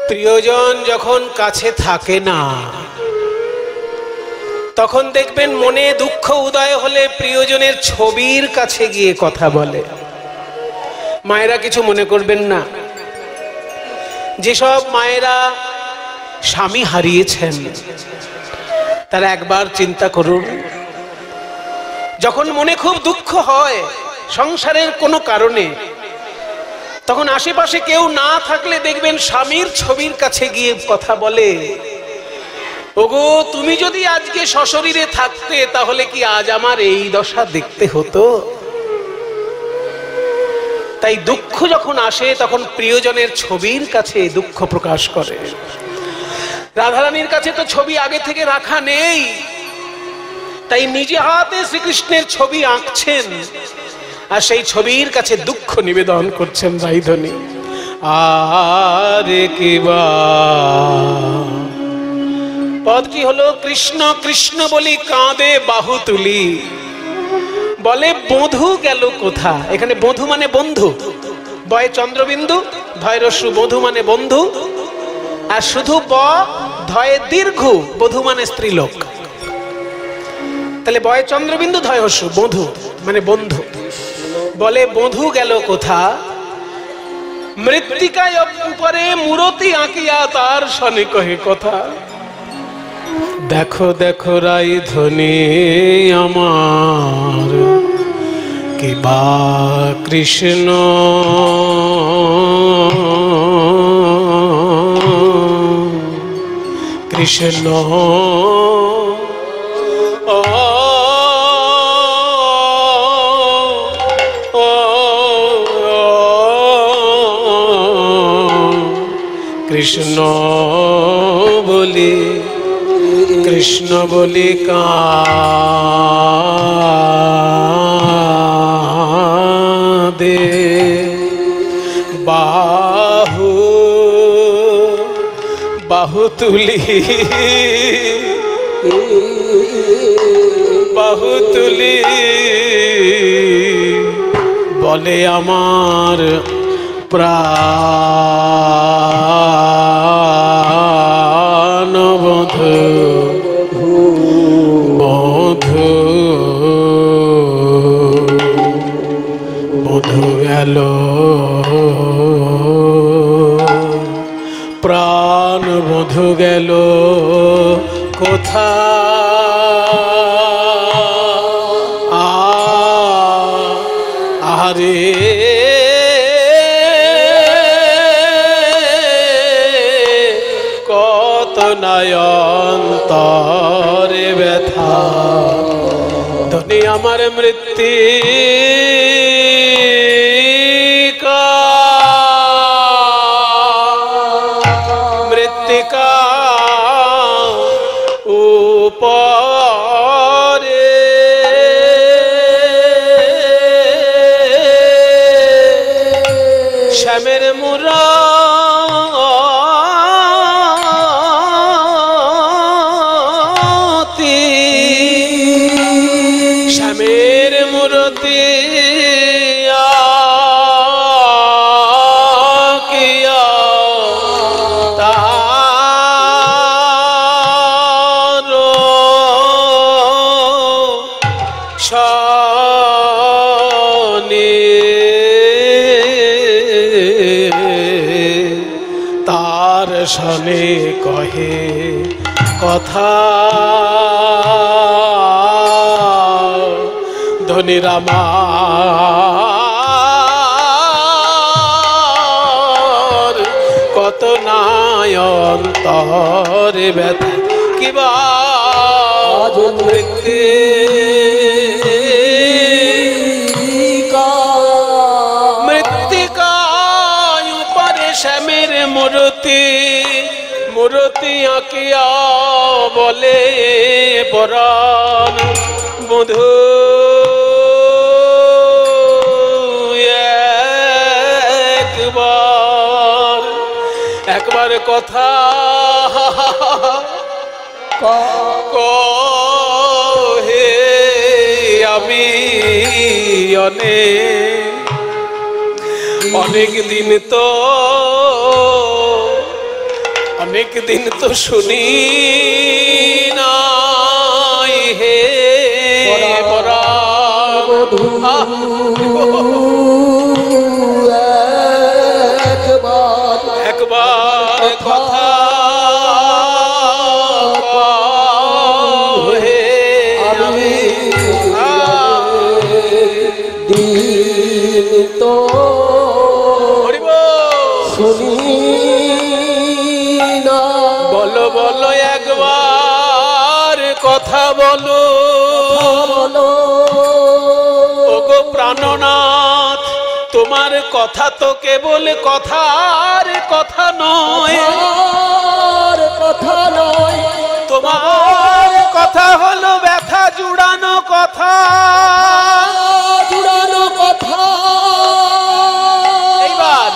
প্রিয়জন যখন কাছে থাকে না তখন দেখবেন মনে দুঃখ উদয় হলে প্রিয়জনের ছবির কাছে গিয়ে কথা বলে। মায়েরা কিছু মনে করবেন না, যেসব মায়েরা স্বামী হারিয়েছেন তারা একবার চিন্তা করুন, যখন মনে খুব দুঃখ হয় সংসারের কোনো কারণে, তখন আশেপাশে কেউ না থাকলে দেখবেন স্বামীর ছবির কাছে গিয়ে কথা বলে, ওগো তুমি যদি আজকে সশরীরে থাকতে তাহলে কি আজ আমার এই দশা দেখতে হতো। তাই দুঃখ যখন আসে তখন প্রিয়জনের ছবির কাছে দুঃখ প্রকাশ করে। রাধারানীর কাছে তো ছবি আগে থেকে রাখা নেই, তাই নিজে হাতে শ্রীকৃষ্ণের ছবি আঁকছেন আর সেই ছবির কাছে দুঃখ নিবেদন করছেন রাইধনী। আরে কিবা পদটি হলো কৃষ্ণ কৃষ্ণ বলি কাঁদে বাহু তুলি, বলে বধূ গেল কোথা। এখানে বধূ মানে বন্ধু, বয়ে চন্দ্রবিন্দু ধয় রস্যু, বধূ মানে বন্ধু, আর শুধু ব ধয়ে দীর্ঘ, বধূ মানে স্ত্রীলোক। তাহলে বয়ে চন্দ্রবিন্দু ধয় রস্যু, বধূ মানে বন্ধু। বলে বধূ গেল কোথা, মৃত্তিকায় উপরে মূরতি আঁকিয়া তার শনে কহে কথা। দেখো দেখো রাইধনী আমার কিবা কৃষ্ণ, কৃষ্ণ কৃষ্ণ বলি, কৃষ্ণ বলি কাঁদে বাহু বাহু তুলি, বাহু তুলি, বলে আমার প্রাণ বধূ বধূ বধূ গেল, প্রাণ বধূ গেল কোথা। আরে কত নয়ন্তরে ব্যথা, ধনী আমার মৃত্তিকা, মৃত্তিকা উপরে শ্যামের মুরা শনে কহে কথা। ধনী আমার কত নয়ন্তরে ব্যথা, কিবা মৃত্তিকায় উপরে শ্যামের মূরতি, মূরতি আঁকিয়া বলে পরাণ বধূ একবার, একবার কথা কহে আমি অনেক দিন তো অনেক দিন তো শুনি নাই হে পরা একবার কথা হে আমি দিন তো শুনি না। বলো বলো একবার কথা বলো ওগো প্রাণনাথ, তোমার কথা তো কেবল কথার কথা নয়, তোমার কথা হলো ব্যথা জুড়ানো কথা, এইবার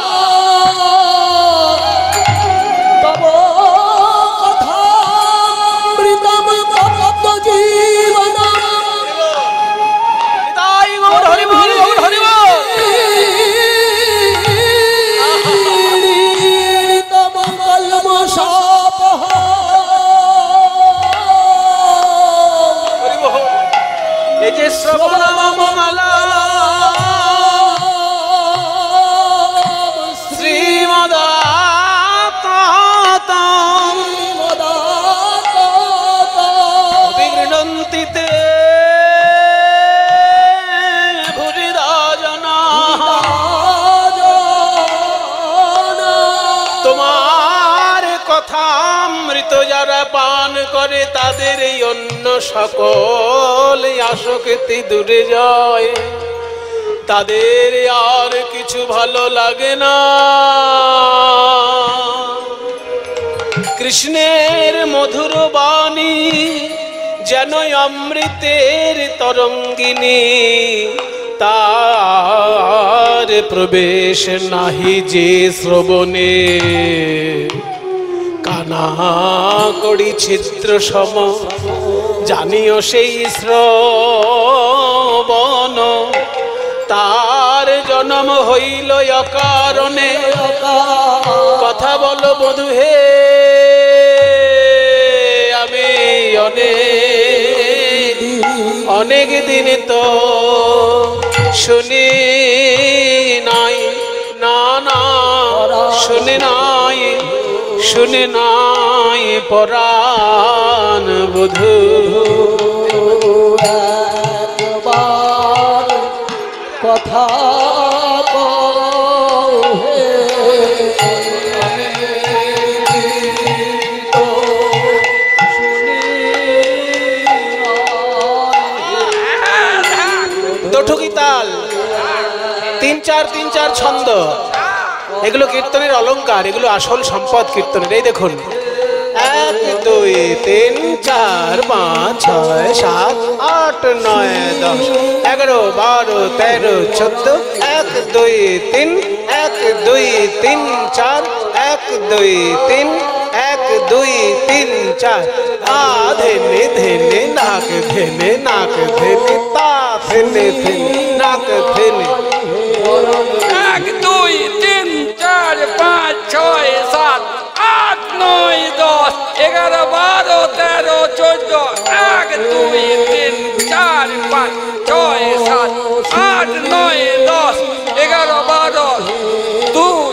এই যে শ্রবণ মালা বিগৃণন্তিতে ভুরিদাজনা, তোমার কথা অমৃত যারা পান করে তাদের এই অন্য সকল আসক্তি দূরে যায়, তাদের আর কিছু ভালো লাগে না। কৃষ্ণের মধুর বাণী যেন অমৃতের তরঙ্গিনী, তার প্রবেশ নাহি যে শ্রবণে, কানা করি ছিদ্র সম জানিও সেই শ্রবণ, তার জন্ম হইল অকারণে। কথা বলো বধূ হে, আমি অনেক দিন তো শুনি নাই, না না শুনি নাই পরাণ বধূ। একবার কথা দোঠকি তাল, তিন চার ছন্দ, এগুলো কীর্তনের অলংকার, এগুলো আসল সম্পদ কীর্তনের। এই দেখুন, 1 2 3 4 5 6 7 8 9 10 11 12 13 14 1 2 3 1 2 3 4 1 2 3 1 2 3 4 आ धेने धेने नाक धेने ता धेने नाक धेने 1 2 3 4 5 6 7 8 9 10 11 12 13 14 1 2 3 4 5 6 7 8 9 10 11 12 2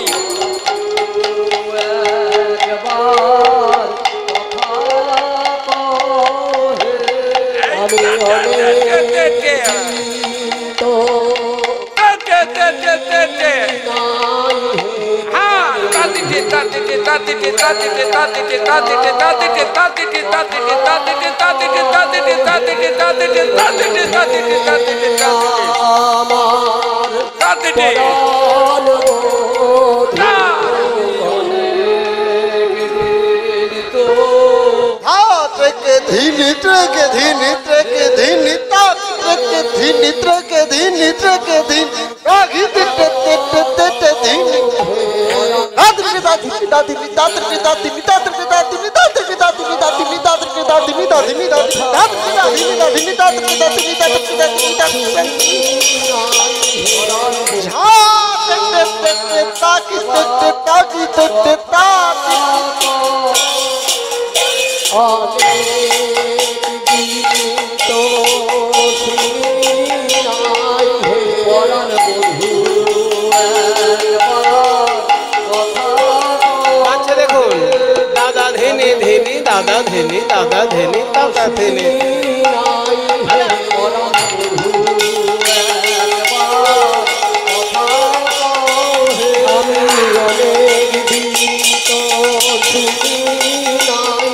ঝা অনেক দিন তো শুনি নাই হে পরাণ বধূ একবার কথা আচ্ছা দেখুন, দাদা ধেনে ধেনে দাদা ধেনে দাদা ধেনে দাদা ধেনে, নাই হে পরাণ বধূ একবার কথা হে আমি অনেক দিন তো শুনি নাই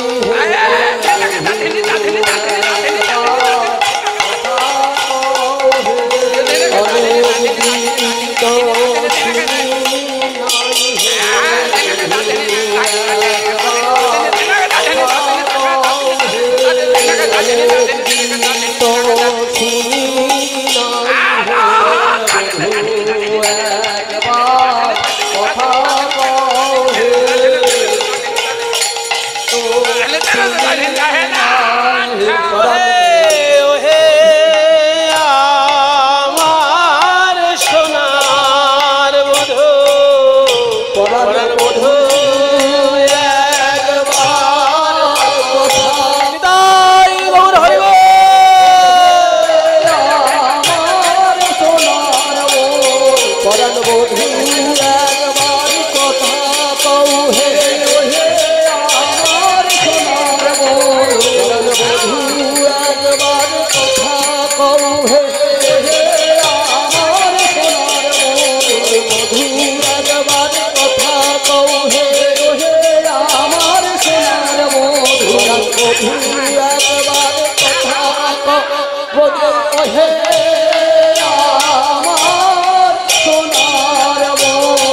হে ওহে আমার সোনার বধূ, পরাণ বধূ নিতাই গৌর হরি বল। পরাণ বধূ একবার কথা কও হে ওহে আমার সোনার বল। পরাণ বধূ একবার কথা কও হে আমার সোনার বল। বধূ একবার কথা কও হে ওহে আমার সোনার বল। বধূ একবার কথা কও ওহে আমার সোনার বধূ।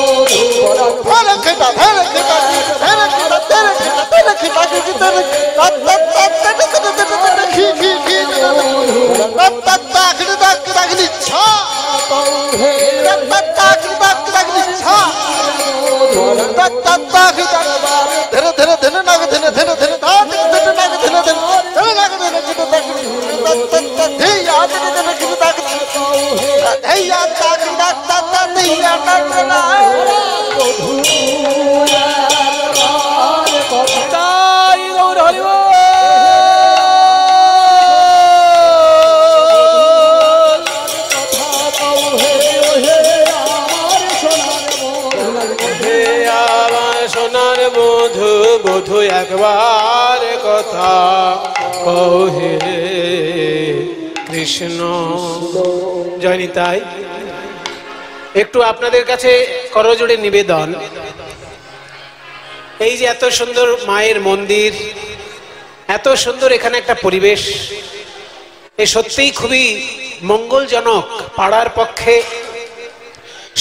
পরাণ নিতাই গৌর হরি বল। হে আমার সোনার বধূ, বধূ একবার কথা কও হে কৃষ্ণ। জয় নিতাই। একটু আপনাদের কাছে করজোড়ে নিবেদন, এই যে এত সুন্দর মায়ের মন্দির, এত সুন্দর এখানে একটা পরিবেশ, এ সত্যিই খুবই মঙ্গলজনক পাড়ার পক্ষে,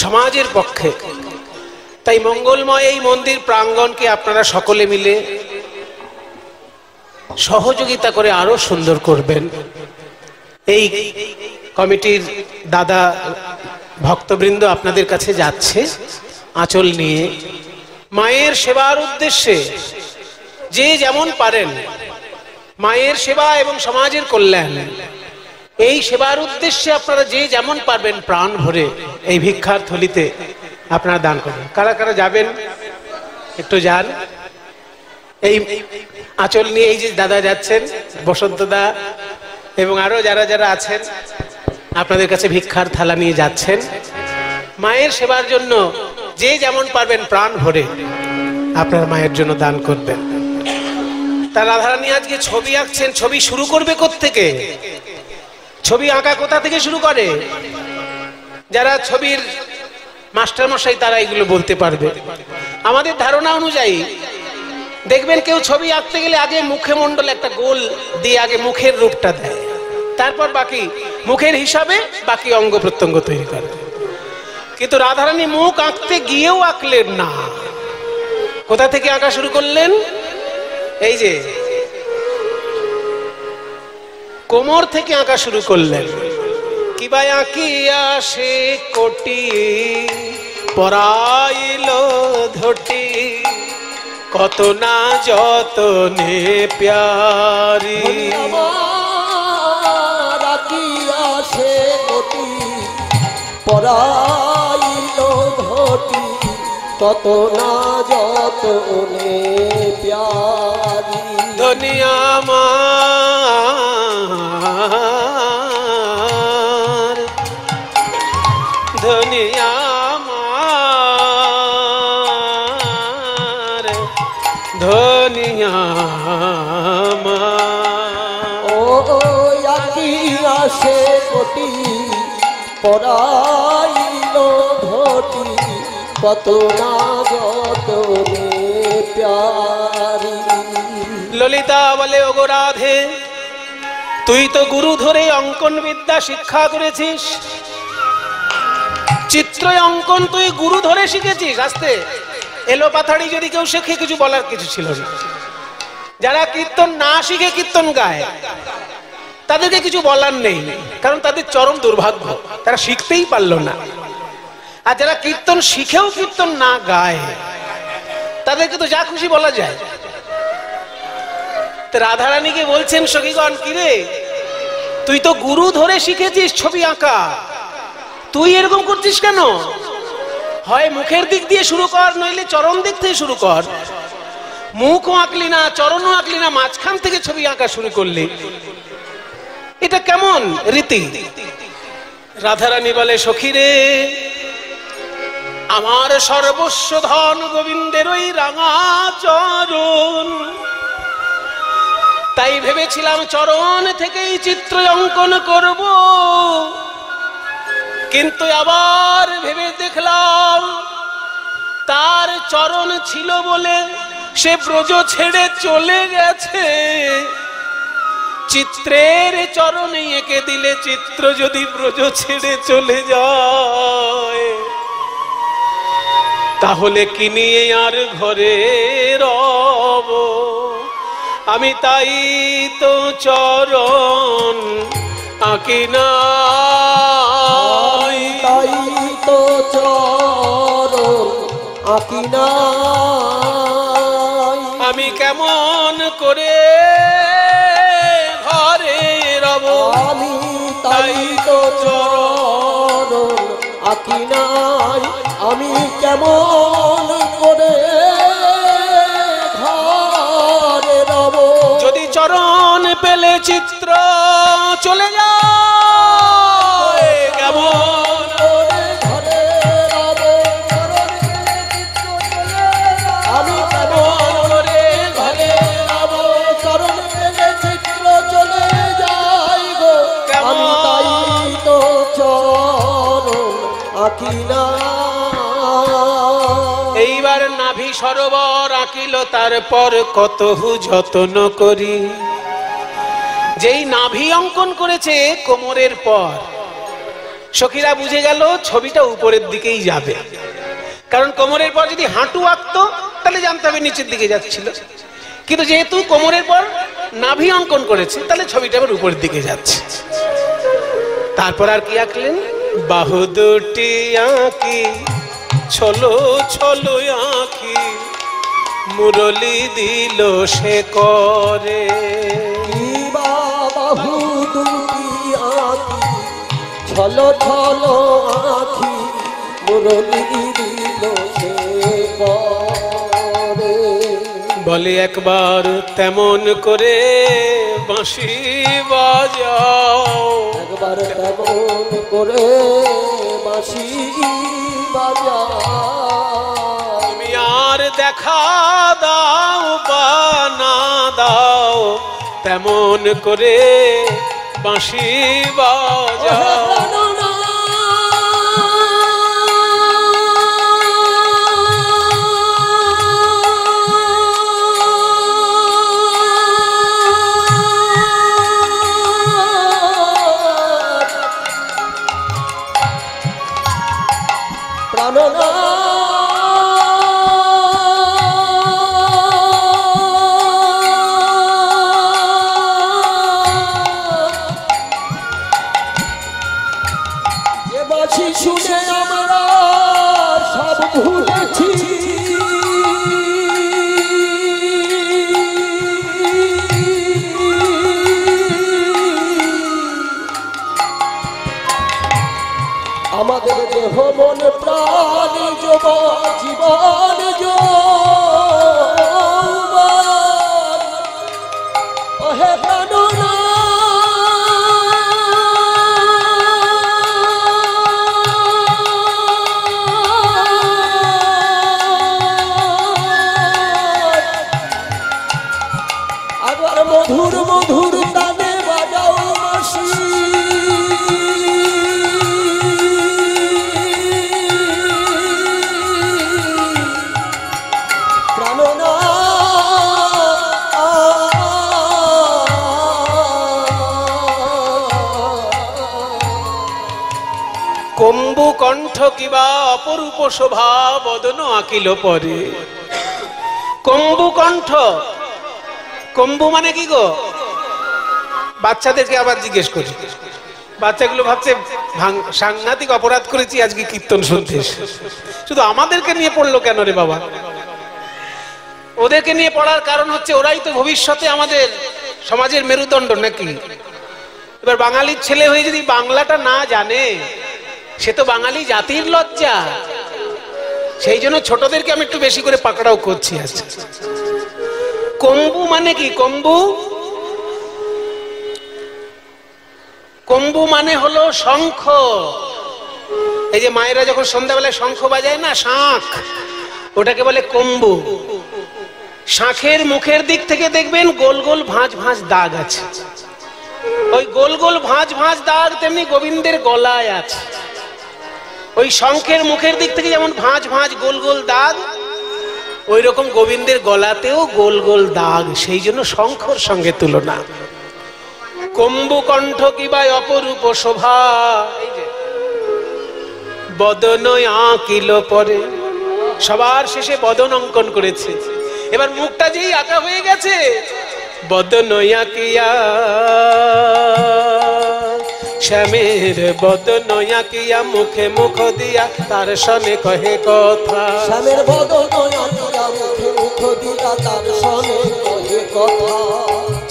সমাজের পক্ষে। তাই মঙ্গলময় এই মন্দির প্রাঙ্গণকে আপনারা সকলে মিলে সহযোগিতা করে আরো সুন্দর করবেন। এই কমিটির দাদা ভক্তবৃন্দ আপনাদের কাছে যাচ্ছে আঁচল নিয়ে মায়ের সেবার উদ্দেশ্যে। যে যেমন পারেন মায়ের সেবা এবং সমাজের কল্যাণ, এই সেবার উদ্দেশ্যে আপনারা যে যেমন পারবেন প্রাণ ভরে এই ভিক্ষার থলিতে আপনারা দান করবেন। কারা কারা যাবেন একটু যান। এই আঁচল নিয়ে এই যে দাদা যাচ্ছেন, বসন্ত দা এবং আরো যারা যারা আছেন আপনাদের কাছে ভিক্ষার থালা নিয়ে যাচ্ছেন মায়ের সেবার জন্য। যে যেমন পারবেন প্রাণ ভরে আপনার মায়ের জন্য দান করবেন। তা রাধারানী আজকে ছবি আঁকছেন, ছবি শুরু করবে কোত্থেকে? ছবি আঁকা কোথা থেকে শুরু করে? যারা ছবির মাস্টার মশাই তারা এগুলো বলতে পারবে। আমাদের ধারণা অনুযায়ী দেখবেন কেউ ছবি আঁকতে গেলে আগে মুখে মণ্ডল একটা গোল দিয়ে আগে মুখের রূপটা দেয়, তারপর বাকি মুখের হিসাবে বাকি অঙ্গ প্রত্যঙ্গ তৈরি করে। কিন্তু রাধারানী মুখ আঁকতে গিয়েও আঁকলেন না। কোথা থেকে আঁকা শুরু করলেন? এই যে কোমর থেকে আঁকা শুরু করলেন। কিবা আঁকিয়া সে কোটি পরাইল ধটি, কত না যতনে প্যারি। রাখিয়া সে কোটি পরাইল ধটি, কত না যতনে প্যারি। ধনী আমার, ধনী আমার, ধনী আমার। ও আকি আসে কোটি পরাইল ঘটি, কত না যত রে প্যারি। ললিতা বলে, ওগো রাধে, তুই তো গুরু ধরে অঙ্কন বিদ্যা শিক্ষা করেছিস, চিত্র অঙ্কন তুই গুরু ধরে শিখেছিস। আস্তে এলো পাথাড়ি যদি কেউ শেখে কিছু বলার কিছু ছিল না। যারা কীর্তন না শিখে কীর্তন গায় তাদেরকে কিছু বলার নেই, কারণ তাদের চরম দুর্ভাগ্য, তারা শিখতেই পারলো না। আর যারা কীর্তন শিখেও কীর্তন না গায় তাদেরকে তো যা খুশি বলা যায়। রাধারানীকে বলছেন, সখীগণ কিরে, তুই তো গুরু ধরে শিখেছিস ছবি আঁকা, তুই এরকম করছিস কেন? হয় মুখের দিক দিয়ে শুরু কর, নইলে চরণ দিক থেকে শুরু কর। মুখও আঁকলি না, চরণও আঁকলি না, মাঝখান থেকে ছবি আঁকা শুরু করলি, এটা কেমন রীতি? রাধারানী বলে, সখী রে, আমার সর্বস্ব ধন গোবিন্দের ওই রাঙা চরণ, তাই ভেবেছিলাম চরণ থেকেই চিত্র অঙ্কন করব, কিন্তু আবার ভেবে দেখলাম তার চরণ ছিল বলে সে ব্রজ ছেড়ে চলে গেছে। চিত্রের চরণে এঁকে দিলে চিত্র যদি ব্রজ ছেড়ে চলে যায়, তাহলে কি নিয়ে আর ঘরে রব? আমি তাই তো চরণ আঁকি নাই, তাই তো চরণ আঁকি নাই। আমি কেমন করে ঘরে রব? আমি তাই তো চরণ আঁকি নাই, আমি কেমন করে ঘরে রব? যদি চরণ পেলে চিত্র চলে যায়, কেমন করে ঘরে রব? চরণ পেলে চিত্র চলে যায়। আমি কেমন করে ঘরে রব? চরণ পেলে চিত্র চলে যাই গো। আমি তাই তো চরণ আঁকি না। এইবার নাভি সরোবর আঁকিল, তারপর কতহু যত্ন করি। যেই নাভি অঙ্কন করেছে কোমরের পর, সখীরা বুঝে গেল ছবিটা উপরের দিকেই যাবে, কারণ কোমরের পর যদি হাঁটু আঁকতো তাহলে জানতে হবে নিচের দিকে যাচ্ছিল, কিন্তু যেহেতু কোমরের পর নাভি অঙ্কন করেছে তাহলে ছবিটা আবার উপরের দিকে যাচ্ছে। তারপর আর কি আঁকলেন? বাহু দুটি আঁকি ছলো ছলো আঁকি, মুরলি দিল সে করে। বাহু দুটি আঁকি ছলো ছলো আঁখি, মুরলি দিল সে করে। বলে একবার তেমন করে বাঁশি বাজাও, একবার তেমন করে বাঁশি বাজাও। তুমি আর দেখা দাও বা না দাও, তেমন করে বাঁশি বাজাও। কম্বু কণ্ঠ কিবা অপরূপ শোভা বদন আঁকিল পরে। কম্বু কণ্ঠ, কম্বু মানে কি গো? বাচ্চাদেরকে আবার জিজ্ঞেস করি, বাচ্চাগুলো ভাবছে সাংঘাতিক অপরাধ করেছি আজকে কীর্তন শুনতে, শুধু আমাদেরকে নিয়ে পড়লো কেন রে বাবা? ওদেরকে নিয়ে পড়ার কারণ হচ্ছে ওরাই তো ভবিষ্যতে আমাদের সমাজের মেরুদণ্ড নাকি। এবার বাঙালির ছেলে হয়ে যদি বাংলাটা না জানে, সে তো বাঙালি জাতির লজ্জা। সেই জন্য ছোটদেরকে আমি একটু বেশি করে পাকড়াও করছি। আচ্ছা, কম্বু মানে কি? কম্বু, কম্বু মানে হলো শঙ্খ। এই যে মায়েরা যখন সন্ধ্যাবেলায় শঙ্খ বাজায় না, শাঁখ, ওটাকে বলে কম্বু। শাঁখের মুখের দিক থেকে দেখবেন গোল গোল ভাঁজ ভাঁজ দাগ আছে। ওই গোল গোল ভাঁজ ভাঁজ দাগ তেমনি গোবিন্দের গলায় আছে। ওই শঙ্খের মুখের দিক থেকে যেমন ভাঁজ ভাঁজ গোল গোল দাগ, ওই রকম গোবিন্দের গলাতেও গোল গোল দাগ। সেই জন্য শঙ্খর সঙ্গে তুলনা। কম্বু কণ্ঠ কিবা অপরূপ শোভা বদন আঁকিল পরে। সবার শেষে বদন অঙ্কন করেছে। এবার মুখটা যেই আঁকা হয়ে গেছে, বদন আঁকিয়া শ্যামের বদন আঁকিয়া মুখে মুখ দিয়া তার সনে কহে কথা। শ্যামের বদন আঁকিয়া মুখে মুখ দিয়া তার সনে কহে কথা।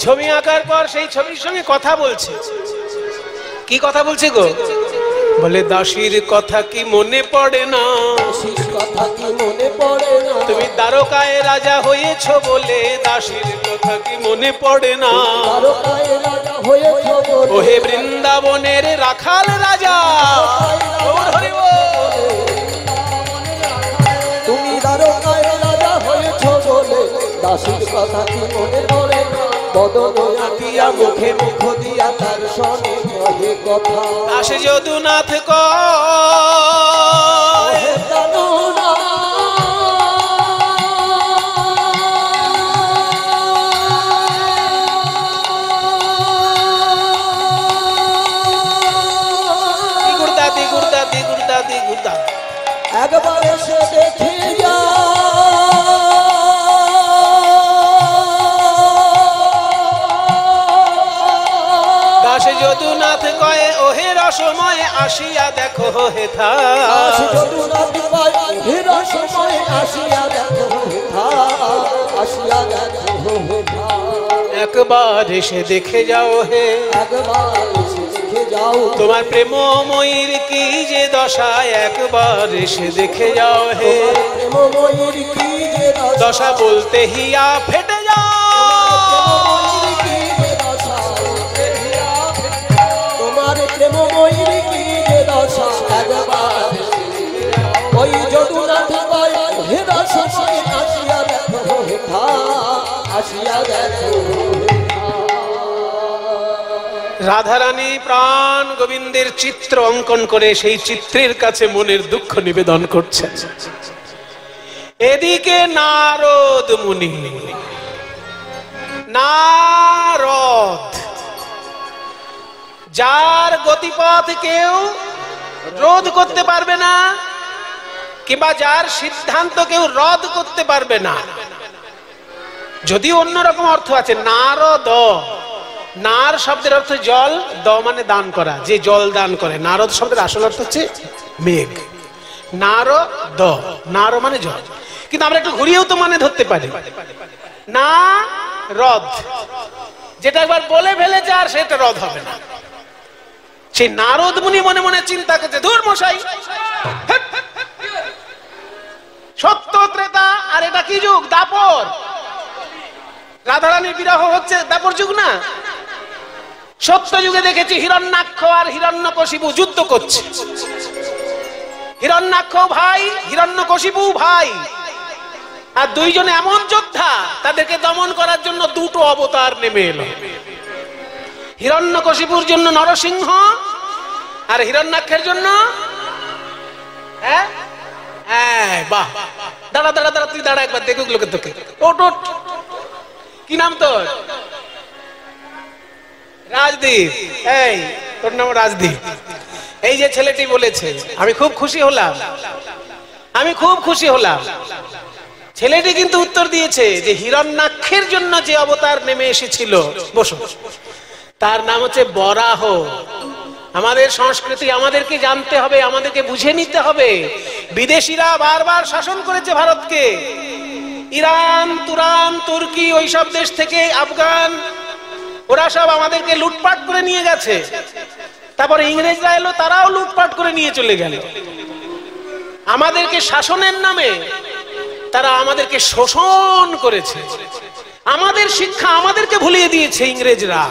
ছবি আঁকার পর সেই ছবির সঙ্গে কথা বলছে। কি কথা বলছে গো? বলে দাসীর কথা কি মনে পড়ে না, দাসীর কথা কি মনে পড়ে না, তুমি দ্বারকায় রাজা হয়েছো বলে দাসীর কথা কি মনে পড়ে না, দ্বারকায় রাজা হয়েছো বলে, ওহে বৃন্দাবনের রাখাল রাজা, তুমি দ্বারকায় রাজা হয়েছো বলে দাসীর কথা কি মনে পড়ে না, বদন আঁকিয়া মুখে মুখ দিয়া তার সনে কহে কথা। দাসে যদুনাথ কয় জানো না গুরদাদি গুরদাদি গুরদাদি গুরদা, একবার এসে দেখে যা, দাসে যদুনাথ কয় ওহে রসময় আসিয়া দেখো হেথা। দাসে যদুনাথ কয় ওহে রসময় আসিয়া দেখো হেথা, আসিয়া দেখো হেথা। একবার এসে দেখে যাও হে, একবার এসে দেখে যাও তোমার প্রেমময়ীর কি যে দশা, একবার এসে দেখে যাও হে। প্রেমময়ীর কি যে দশা বলতে হিয়া ফেটে যাও, তোমার প্রেমময়ীর কি যে দশা, একবার ওই যদুনাথ কয় হে রসময় আসিয়া দেখো হেথা, আসিয়া দেখো। রাধারানী প্রাণ গোবিন্দের চিত্র অঙ্কন করে সেই চিত্রের কাছে মনের দুঃখ নিবেদন করছেন। এদিকে নারদ মুনি, নারদ যার গতিপথ কেউ রোধ করতে পারবে না, কিংবা যার সিদ্ধান্ত কেউ রদ করতে পারবে না। যদিও অন্যরকম অর্থ আছে। নারদ, নার শব্দের অর্থ জল, দ মানে দান করা, যে জল দান করে। নারদ শব্দের আসল অর্থ হচ্ছে মেঘ। নারদ, নার মানে জল, কিন্তু আমরা একটু ঘুরিয়েও তো মানে ধরতে পারি। না রদ, যেটা একবার বলে ফেলেছে আর সেটা রদ হবে না। সেই নারদ মুনি মনে মনে চিন্তা করছে, ধুর মশাই, সত্য ত্রেতা আর এটা কি যুগ? দাপর। রাধারানীর বিরহ হচ্ছে দাপর যুগ না? সত্য যুগে দেখেছি হিরণ্যাক্ষ আর হিরণ্যকশিপু যুদ্ধ করছে। হিরণ্যাক্ষ ভাই, হিরণ্যকশিপু ভাই, আর দুইজনে এমন যোদ্ধা, তাদেরকে দমন করার জন্য দুটো অবতার নেমে এলো। হিরণ্যকশিপুর জন্য নরসিংহ, আর হিরণ্যাক্ষের জন্য বাহ, দাঁড়া দাঁড়া দাঁড়া, তুই দাঁড়া একবার দেখুক লোকে তোকে। ওট ওট, কি নাম তোর? রাজদীপ। এই তোর নাম রাজদীপ। এই যে ছেলেটি বলেছে, আমি খুব খুশি হলাম, আমি খুব খুশি হলাম। ছেলেটি কিন্তু উত্তর দিয়েছে যে হিরণ্যাক্ষের জন্য যে অবতার নেমে এসেছিল, বসো, তার নাম হচ্ছে বরাহ। আমাদের সংস্কৃতি আমাদেরকে জানতে হবে, আমাদেরকে বুঝে নিতে হবে। বিদেশিরা বারবার শাসন করেছে ভারতকে, ইরান, তুরান, তুর্কি, ওইসব দেশ থেকে আফগান, ওরা সব আমাদেরকে লুটপাট করে নিয়ে গেছে। তারপরে ইংরেজরা এলো, তারাও লুটপাট করে নিয়ে চলে গেল। আমাদেরকে শাসনের নামে তারা আমাদেরকে শোষণ করেছে। আমাদের শিক্ষা আমাদেরকে ভুলিয়ে দিয়েছে ইংরেজরা।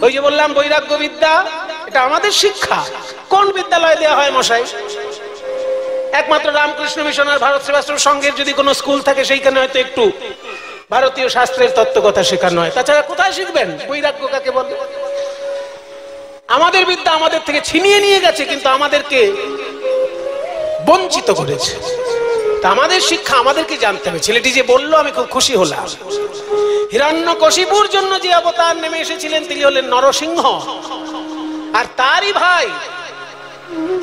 ওই যে বললাম বৈরাগ্য বিদ্যা, এটা আমাদের শিক্ষা। কোন বিদ্যালয়ে দেওয়া হয় মশাই? একমাত্র রামকৃষ্ণ মিশন আর ভারত সেবাশ্রম সংঘের যদি কোনো স্কুল থাকে, সেইখানে হয়তো একটু ভারতীয় শাস্ত্রের তত্ত্ব কথা শেখানো হয়। তাছাড়া কোথায় শিখবেন বৈরাগ্য কাকে বলে? আমাদের বিদ্যা আমাদের থেকে ছিনিয়ে নিয়ে গেছে, কিন্তু আমাদেরকে বঞ্চিত করেছে। তা আমাদের শিক্ষা আমাদেরকে জানতে হবে। ছেলেটি যে বললো, আমি খুব খুশি হলাম। হিরণ্যকশিপুর জন্য যে অবতার নেমে এসেছিলেন তিনি হলেন নরসিংহ, আর তারই ভাই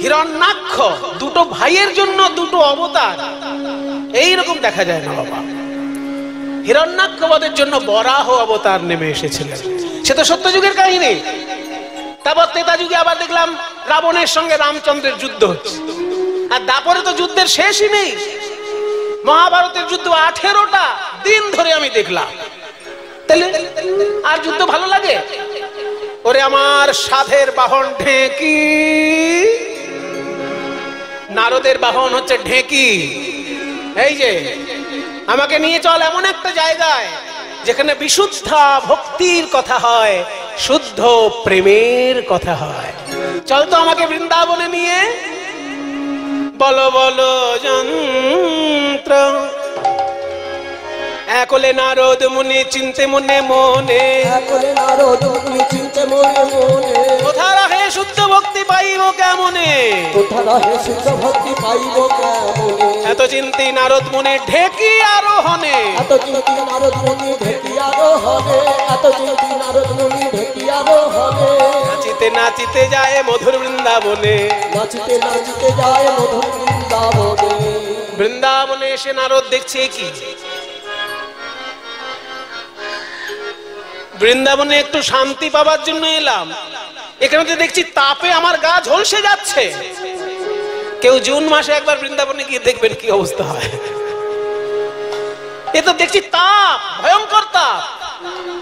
হিরণ্যাক্ষ। দুটো ভাইয়ের জন্য দুটো অবতার, এইরকম দেখা যায় না বাবা। হিরণ্যাক্ষ বধের জন্য বরাহ অবতার নেমে এসেছিলেন, সে তো সত্যযুগের কাহিনী। তারপর ত্রেতা যুগে আবার দেখলাম রাবণের সঙ্গে রামচন্দ্রের যুদ্ধ হচ্ছে, আর তারপরে তো যুদ্ধের শেষই নেই। মহাভারতের যুদ্ধ 18টা দিন ধরে আমি দেখলাম। তাহলে আর যুদ্ধ ভালো লাগে? ওরে আমার সাধের বাহন ঢেঁকি, নারদের বাহন হচ্ছে ঢেঁকি। এই যে আমাকে নিয়ে চল এমন একটা জায়গায় যেখানে বিশুদ্ধ ভক্তির কথা হয়, শুদ্ধ প্রেমের কথা হয়। চল তো আমাকে বৃন্দাবনে নিয়ে। বলো বলো যন্ত্র একলে নারদ মুনি চিন্তে মনে মনে, একলে নারদ মুনি চিন্তে মনে মনে, কোথা রাহে শুদ্ধ ভক্তি পাইব কেমনে, কোথা রাহে শুদ্ধ ভক্তি পাইব কেমনে। এত চিন্তি নারদ মুনি ঢেকি আরোহণে, এত চিন্তি নারদ মুনি ঢেকি আরোহণে, এত চিন্তি নারদ মুনি ঢেকি আরোহণে। নাচিতে নাচিতে যায় মধুর বৃন্দাবনে, নাচিতে নাচিতে যায় মধুর বৃন্দাবনে। বৃন্দাবনে এসে নারদ দেখছে কি, বৃন্দাবনে একটু শান্তি পাবার জন্য এলাম, এখানে তো দেখছি তাপে আমার গা ঝলসে যাচ্ছে। কেউ জুন মাসে একবার বৃন্দাবনে গিয়ে দেখবেন কি অবস্থা হয়। এ তো দেখছি তাপ, ভয়ঙ্কর তাপ।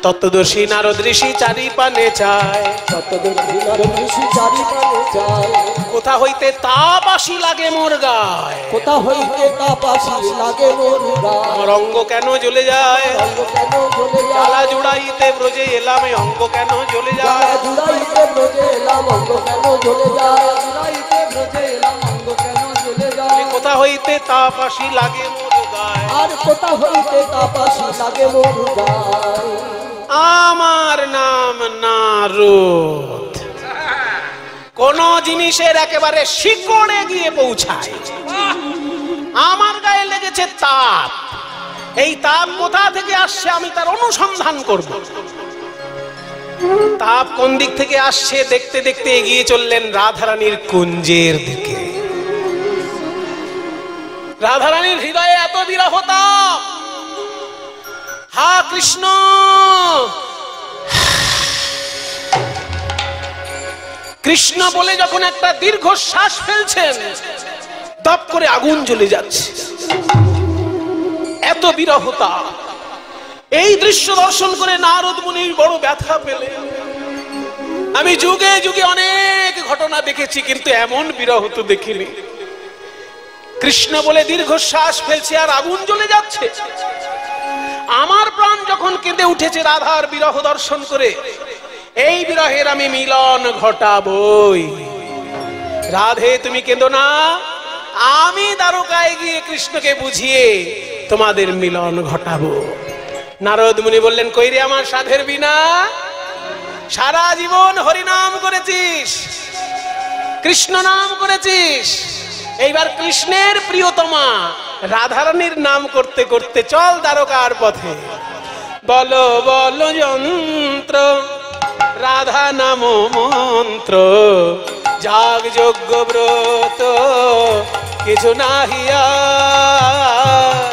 তত্ত্বদর্শী নারদ ঋষি চারি পানে চায়, তত্ত্বদর্শী নারদ ঋষি চারি পানে চায়। কোথা হইতে তাপ আসি লাগে মোর গায়, কোথা হইতে তাপ আসি লাগে মোর গায়। আমার অঙ্গ কেন জ্বলে যায়, অঙ্গ কেন জ্বলে যায়, জ্বালা জুড়াইতে ব্রজে এলাম এই অঙ্গ কেন জ্বলে যায়। জ্বালা জুড়াইতে ব্রজে এলাম অঙ্গ কেন জ্বলে যায়, জুড়াইতে ব্রজে এলাম অঙ্গ কেন জ্বলে যায়। কোথা হইতে তাপ আসি লাগে মোর গায়, আর কোথা হইতে তাপ আসি লাগে মোর গায়। আমার নাম নারদ। কোন জিনিসের একেবারে শিকড়ে গিয়ে পৌঁছায়। আমার গায়ে লেগেছে তাপ, এই তাপ কোথা থেকে আসছে আমি তার অনুসন্ধান করব। তাপ কোন দিক থেকে আসছে দেখতে দেখতে এগিয়ে চললেন রাধারানীর কুঞ্জের দিকে। রাধারানীর হৃদয়ে এত বিরহ তাপ, হা কৃষ্ণ, কৃষ্ণ বলে যখন একটা দীর্ঘ শ্বাস ফেলছেন, দপ করে আগুন জ্বলে যাচ্ছে, এত বিরহ তাপ। এই দৃশ্য দর্শন করে নারদ মুনির বড় ব্যথা পেলে। আমি যুগে যুগে অনেক ঘটনা দেখেছি, কিন্তু এমন বিরহ তো দেখিনি। কৃষ্ণ বলে দীর্ঘ শ্বাস ফেলছে আর আগুন জ্বলে যাচ্ছে। আমার প্রাণ যখন কেঁদে উঠেছে রাধার বিরহ দর্শন করে, এই বিরহের আমি মিলন ঘটাবই। রাধে তুমি কেঁদো না, আমি দ্বারকায় গিয়ে কৃষ্ণকে বুঝিয়ে তোমাদের মিলন ঘটাবো। নারদ মুনি বললেন, কই রে আমার সাধের বিনা, সারা জীবন হরিনাম করেছিস, কৃষ্ণ নাম করেছিস, এইবার কৃষ্ণের প্রিয়তমা রাধারানীর নাম করতে করতে চল দ্বারকার পথে। বলো বলো যন্ত্র রাধা নাম মন্ত্র, যাগ যজ্ঞ ব্রত কিছু নাহিয়া।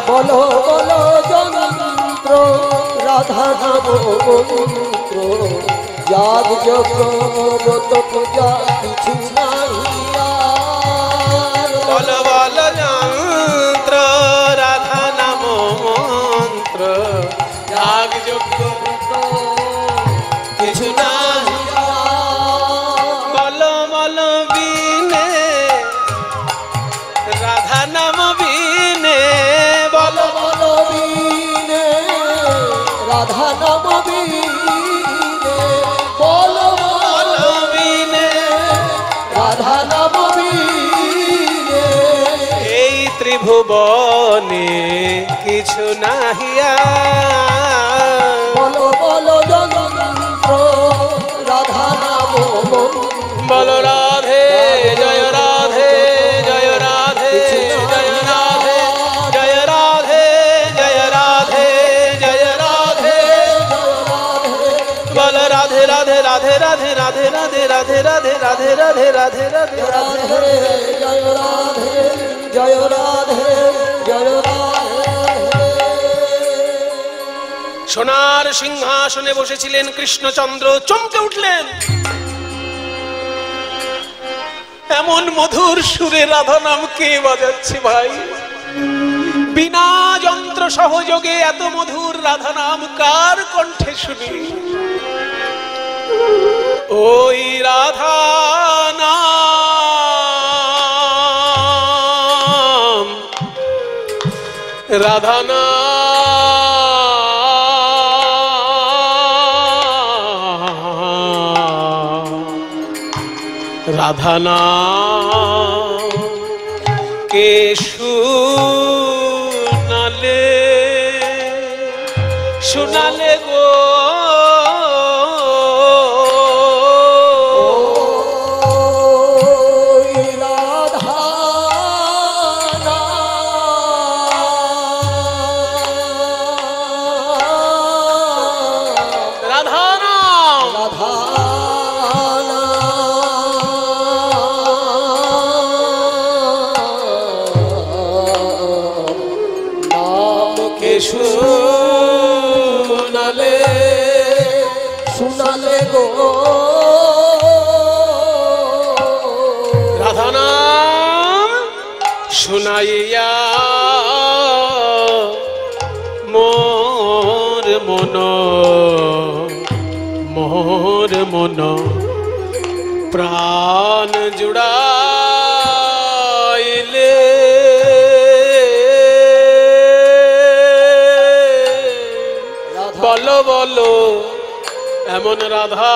বলো বলো যন্ত্র রাধা নাম মন্ত্র, যাগ যজ্ঞ ব্রত পূজা কিছু নাহিয়া। বল বল যন্ত্র রাধা নাম মন্ত্র, যাগ যজ্ঞ ব্রত কিছু নাহিয়া। বল বল বিনে রাধা নাম বিনে, বল বলো বিনে রাধা নাম বিনে, বলো বল বিনে রাধা নাম বিনে। এই ত্রিভুবনে কিছু নাহিয়া। বলো বলো যন্ত্র রাধা নাম মন্ত্র, বল রাধে জয় রাধে জয় রাধে জয় রাধে জয় রাধে জয় রাধে জয় রাধে। বল রাধে রাধে রাধে রাধে রাধে রাধে রাধে রাধে রাধে রাধে রাধে রাধে রাধে। জয় রাধে জয় রাধে জয় রাধে। সোনার সিংহাসনে বসেছিলেন কৃষ্ণচন্দ্র, চমকে উঠলেন। এমন মধুর সুরে রাধা নাম কে বাজাচ্ছে ভাই? বিনা যন্ত্র সহযোগে এত মধুর রাধা নাম কার কণ্ঠে শুনি? ওই রাধা নাম, রাধা নাম, রাধা নাম কে শুনালে শুনালে গো। রাধা নাম কে শুনালে শুনালে গো। রাধা নাম শুনাইয়া মোর মন মোর মন প্রাণ জুড়াইলে। বলো বলো এমন রাধা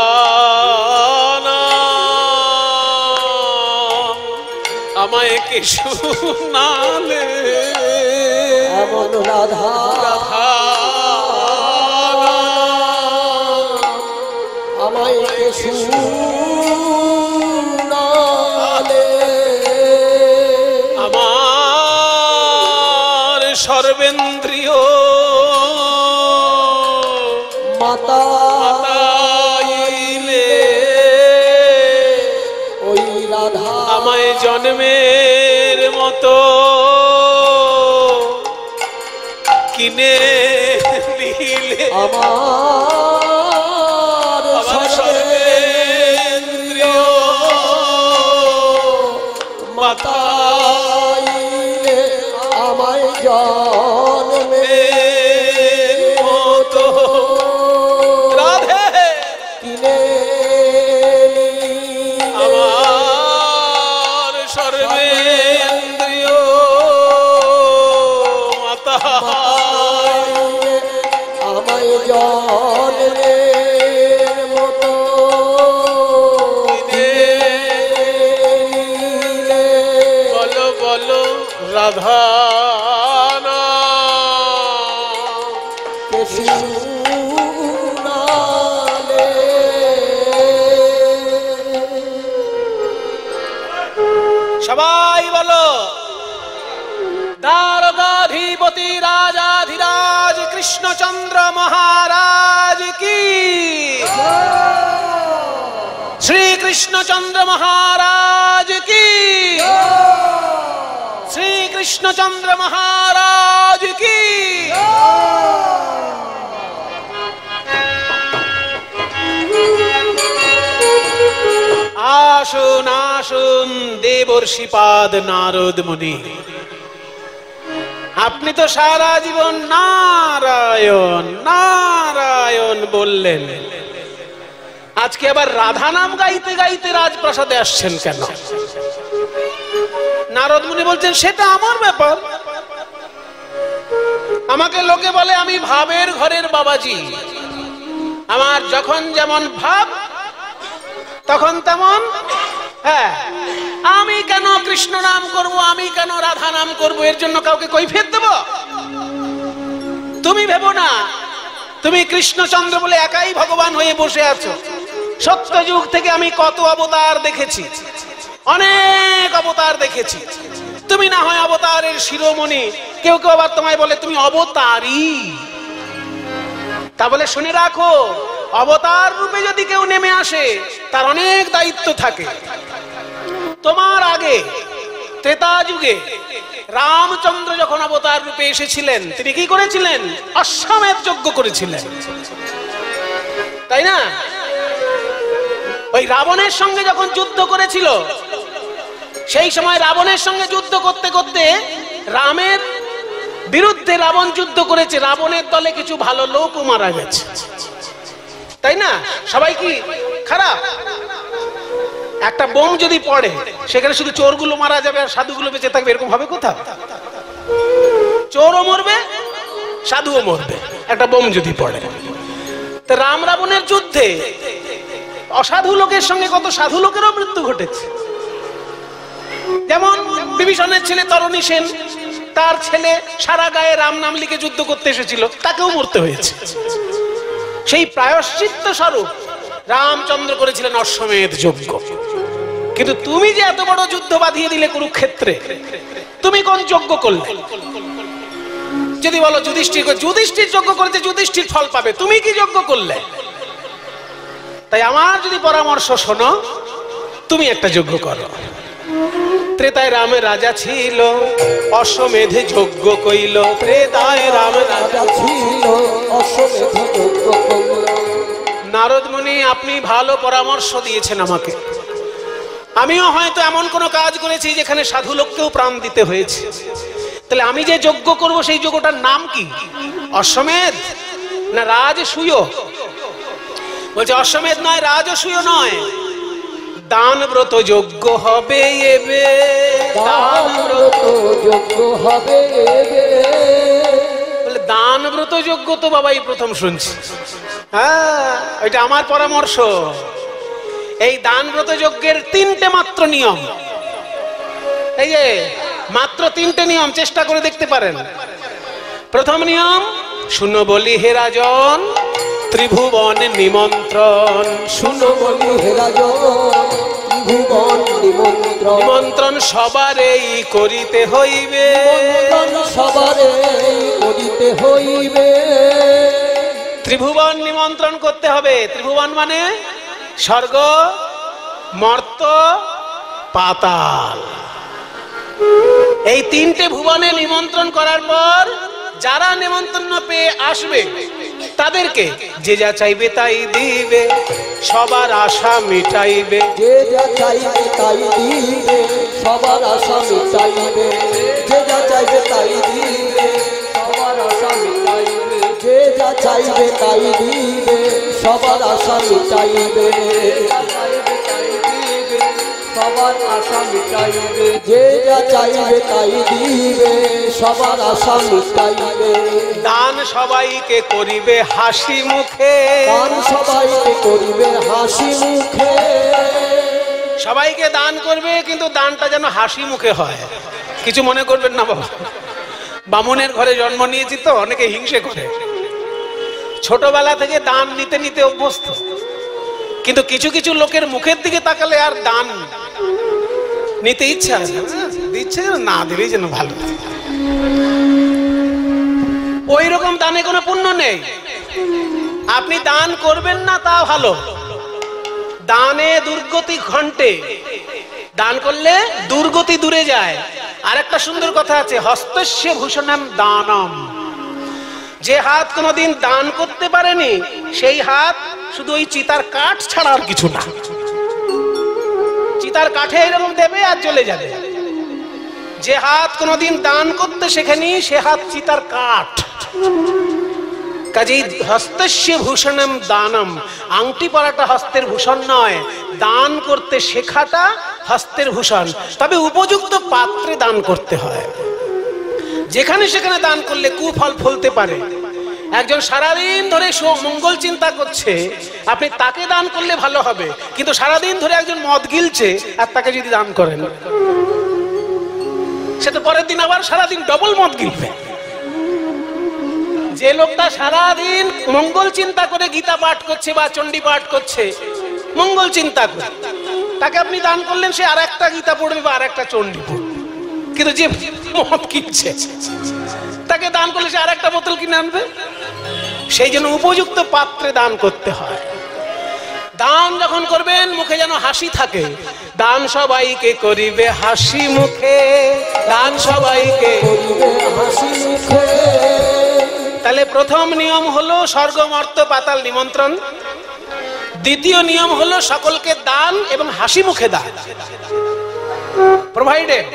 নাম আমায় কে শুনালে। এমন রাধা রাধা আমায় শুনালে। আমার সর্বেন্দ্রিয় মাতা মাতাইলে, ওই রাধা আমায় জন্মের মতো কিনে নিলে। আমার সর্বেন্দ্রিয় মাতাইলে আমায় জন্মে মতো রাধে কিনে আমার সর্বেন্দ্রিয় মাতা আমায় জন্মের মতো কিনে। বলো বলো রাধা নাম কে শুনালে। সবাই বলো দ্বারকাধিপতি রাজাধিরাজ কৃষ্ণচন্দ্র মহারাজ কি। শ্রীকৃষ্ণ কৃষ্ণচন্দ্র মহারাজ কি, শ্রী কৃষ্ণচন্দ্র মহারাজ কি। আসুন আসুন দেবর্ষিপাদ নারদ মুনি, আপনি তো সারা জীবন নারায়ণ নারায়ণ বললেন, আজকে আবার রাধা নাম গাইতে গাইতে রাজপ্রাসাদে আসছেন কেন? নারদ মুনি বলছেন সেটা আমার ব্যাপার। আমাকে লোকে বলে আমি ভাবের ঘরের বাবাজি, আমার যখন যেমন ভাব তখন তেমন। হ্যাঁ, আমি কেন কৃষ্ণ নাম করব, আমি কেন রাধা নাম করব, এর জন্য কাউকে কৈফিয়ত দেব? তুমি ভেবো না তুমি কৃষ্ণচন্দ্র বলে একাই ভগবান হয়ে বসে আছো। সত্যযুগ থেকে আমি কত অবতার দেখেছি, অনেক অবতার দেখেছি। তুমি না হয় অবতারের শিরোমণি, কেউ কেউ আবার তোমায় বলে তুমি অবতারী। তা বলে শুনে রাখো, অবতার রূপে যদি কেউ নেমে আসে তার অনেক দায়িত্ব থাকে। তোমার আগে ত্রেতা যুগে রামচন্দ্র যখন অবতার রূপে এসেছিলেন, তিনি কি করেছিলেন? অশ্বমেধ যজ্ঞ করেছিলেন, তাই না? ওই রাবণের সঙ্গে যখন যুদ্ধ করেছিল, সেই সময় রাবণের সঙ্গে যুদ্ধ করতে করতে রামের বিরুদ্ধে রাবণ যুদ্ধ করেছে, রাবণের দলে কিছু ভালো লোকও মারা গেছে, তাই না? সবাই কি খারাপ? একটা বোম যদি পড়ে সেখানে শুধু চোরগুলো মারা যাবে আর সাধুগুলো বেঁচে থাকবে, এরকম হবে কোথাও? চোরও মরবে, সাধুও মরবে একটা বোম যদি পড়ে। তো রাম রাবণের যুদ্ধে অসাধু লোকের সঙ্গে কত সাধু লোকেরও মৃত্যু ঘটেছে। যেমন বিভীষণের ছেলে তরণী সেন, তার ছেলে সারা গায়ে রাম নাম লিখে যুদ্ধ করতে এসেছিল, তাকেও মরতে হয়েছে। সেই প্রায়শ্চিত্ত স্বরূপ রামচন্দ্র করেছিলেন অশ্বমেধ যজ্ঞ। কিন্তু তুমি যে এত বড় যুদ্ধ বাঁধিয়ে দিলে কুরুক্ষেত্রে, তুমি কোন যজ্ঞ করলে? যদি বলো যুধিষ্ঠির, যুধিষ্ঠির যজ্ঞ করেছে, যুধিষ্ঠির ফল পাবে, তুমি কি যজ্ঞ করলে? তাই আমার যদি পরামর্শ শোনো, তুমি একটা যজ্ঞ করো। ত্রেতায় রামের রাজা ছিল, অশ্বমেধে যজ্ঞ কইল। ত্রেতায় রামের রাজা ছিল, অশ্বমেধে যজ্ঞ কইল। নারদ মুনি, আপনি ভালো পরামর্শ দিয়েছেন আমাকে। আমিও হয়তো এমন কোনো কাজ করেছি যেখানে সাধু লোককেও প্রাণ দিতে হয়েছে। তাহলে আমি যে যজ্ঞ করব সেই যজ্ঞটার নাম কি? অশ্বমেধ না রাজসূয়? বলছে অশ্বমেধ নয়, রাজসূয় নয়, দানব্রত যজ্ঞ হবে এবে। দানব্রত যজ্ঞ হবে এবে। বলে দানব্রত যজ্ঞ তো বাবাই প্রথম শুনছি। হ্যাঁ, এটা আমার পরামর্শ। এই দানব্রত যজ্ঞের 3টে মাত্র নিয়ম, এই যে মাত্র 3টে নিয়ম, চেষ্টা করে দেখতে পারেন। প্রথম নিয়ম, শুনো বলি হে রাজন, ত্রিভুবন নিমন্ত্রণ। শুনো বলি হে রাজন, ত্রিভুবন নিমন্ত্রণ। নিমন্ত্রণ সবারই করিতে হইবে, সবারই করিতে হইবে। ত্রিভুবন নিমন্ত্রণ করতে হবে। ত্রিভুবন মানে স্বর্গ, মর্ত, পাতাল। এই 3টে ভুবনে নিমন্ত্রণ করার পর যারা নিমন্ত্রণ পেয়ে আসবে তাদেরকে যে যা চাইবে তাই দিবে, সবার আশা মিটাইবে। যে যা চাইবে তাই দিবে, সবার আশা মিটাইবে। যে যা চাইবে তাই দিবে, সবার আশা মিটাইবে। যে যা চাইবে তাই দিবে, সবার আশা মিটাইবে। সবার আশা মিটাইবে। যে যা চাইবে তাই দিবে, সবার আশা মিটাইবে। দান সবাইকে করিবে হাসি মুখে, দান সবাইকে করিবে হাসি মুখে। সবাইকে দান করবে, কিন্তু দানটা যেন হাসি মুখে হয়। কিছু মনে করবেন না বাবা, বামুনের ঘরে জন্ম নিয়েছি তো অনেকে হিংসে করে। ছোটবেলা থেকে দান নিতে নিতে অভ্যস্ত, কিন্তু কিছু কিছু লোকের মুখের দিকে তাকালে আর দান নিতে ইচ্ছা দিচ্ছে না, দিলেই যেন ভালো। ওই রকম দানে কোনো পুণ্য নেই। আপনি দান করবেন না তা ভালো, দানে দুর্গতি ঘন্টে, দান করলে দুর্গতি দূরে যায়। আর একটা সুন্দর কথা আছে, হস্তস্য ভূষণম দানম। যে হাত কোনোদিন দান করতে পারেনি সেই হাত শুধু ওই চিতার কাঠ ছাড়া আর কিছু না। চিতার কাঠে এরকম দেবে আর চলে যাবে। যে হাত কোনোদিন দান করতে শেখেনি সে হাত চিতার কাঠ। কাজেই হস্তস্য ভূষণম দানম, আংটি পরাটা হস্তের ভূষণ নয়, দান করতে শেখাটা হস্তের ভূষণ। তবে উপযুক্ত পাত্রে দান করতে হয়। যেখানে সেখানে দান করলে কুফল ফলতে পারে। একজন সারাদিন ধরে মঙ্গল চিন্তা করছে, আপনি তাকে দান করলে ভালো হবে, কিন্তু সারাদিন ধরে একজন মদ গিলছে আর তাকে যদি দান করেন, সে তো পরের দিন আবার সারাদিন ডবল মদ গিলবে। যে লোকটা সারাদিন মঙ্গল চিন্তা করে গীতা পাঠ করছে বা চণ্ডী পাঠ করছে, মঙ্গল চিন্তা করে, তাকে আপনি দান করলেন, সে আর একটা গীতা পড়বে বা আর একটা চণ্ডী পড়বে। কিন্তু যে মদ কিনছে তাকে দান করলে সে আর একটা বোতল কিনে আনবে। সেই জন্য উপযুক্ত পাত্রে দান করতে হয়। দান যখন করবেন মুখে যেন হাসি থাকে। দান সবাইকে করিবে হাসি মুখে, দান সবাইকে করিবে হাসি মুখে। তাহলে প্রথম নিয়ম হলো স্বর্গ মর্ত্য পাতাল নিমন্ত্রণ। দ্বিতীয় নিয়ম হলো সকলকে দান এবং হাসি মুখে দান, প্রোভাইডেড,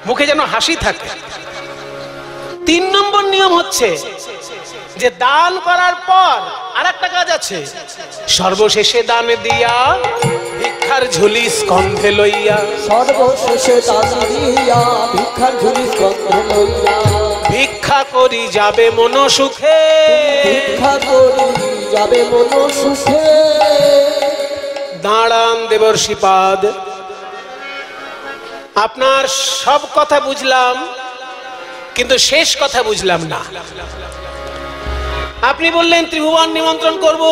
মুখে যেন হাসি থাকে। 3 নম্বর নিয়ম হচ্ছে যে দান করার পর আরেকটা কাজ আছে, সর্বশেষে দান দিয়া ভিক্ষার ঝুলি স্কন্ধে লইয়া। সর্বশেষে দান দিয়া ভিক্ষার ঝুলি স্কন্ধে লইয়া। ভিক্ষা করি যাবে মন সুখে, ভিক্ষা করি যাবে মন সুখে। দাঁড়ান দেবর্ষিপাদ, আপনার সব কথা বুঝলাম কিন্তু শেষ কথা বুঝলাম না। আপনি বললেন ত্রিভুবন নিমন্ত্রণ করব,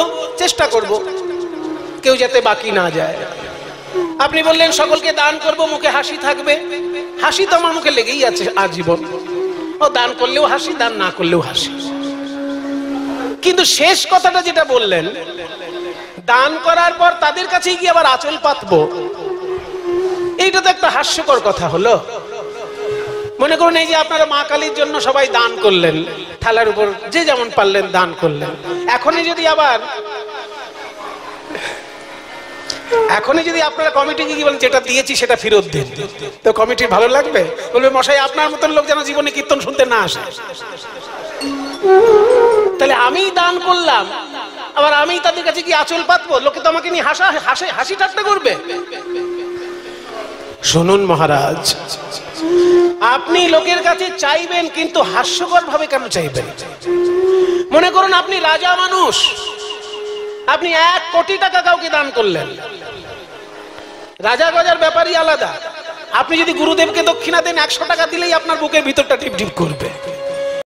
চেষ্টা করব কেউ যাতে বাকি না যায়। আপনি বললেন সকলকে দান করব, মুখে হাসি থাকবে। হাসি তো আমার মুখে লেগেই আছে আজীবন। ও দান করলেও হাসি, দান না করলেও হাসি। কিন্তু শেষ কথাটা যেটা বললেন, দান করার পর তাদের কাছে গিয়ে আবার আঁচল পাতবো, এইটা তো একটা হাস্যকর কথা হলো। মনে করুন এই যে আপনারা মা কালীর জন্য সবাই দান করলেন, থালার উপর যে যেমন পারলেন দান করলেন। এখনই যদি আপনারা কমিটিকে কি বলেন যেটা দিয়েছি সেটা ফেরত দিন, তো কমিটির ভালো লাগবে? বলবে মশাই আপনার মতন লোক যেন জীবনে কীর্তন শুনতে না আসে। তাহলে আমি দান করলাম, আবার আমি তাদের কাছে কি আঁচল পাতবো? লোকে তো আমাকে নিয়ে হাসি ঠাট্টা করবে। শুনুন মহারাজ, আপনি লোকের কাছে চাইবেন, কিন্তু হাস্যকর ভাবে কেন চাইবেন? মনে করুন আপনি রাজা মানুষ, আপনি 1 কোটি টাকা কাউকে দান করলেন। রাজা গজার ব্যাপারই আলাদা। আপনি যদি গুরুদেবকে দক্ষিণা দেন, 100 টাকা দিলেই আপনার বুকের ভিতরটা টিপ টিপ করবে।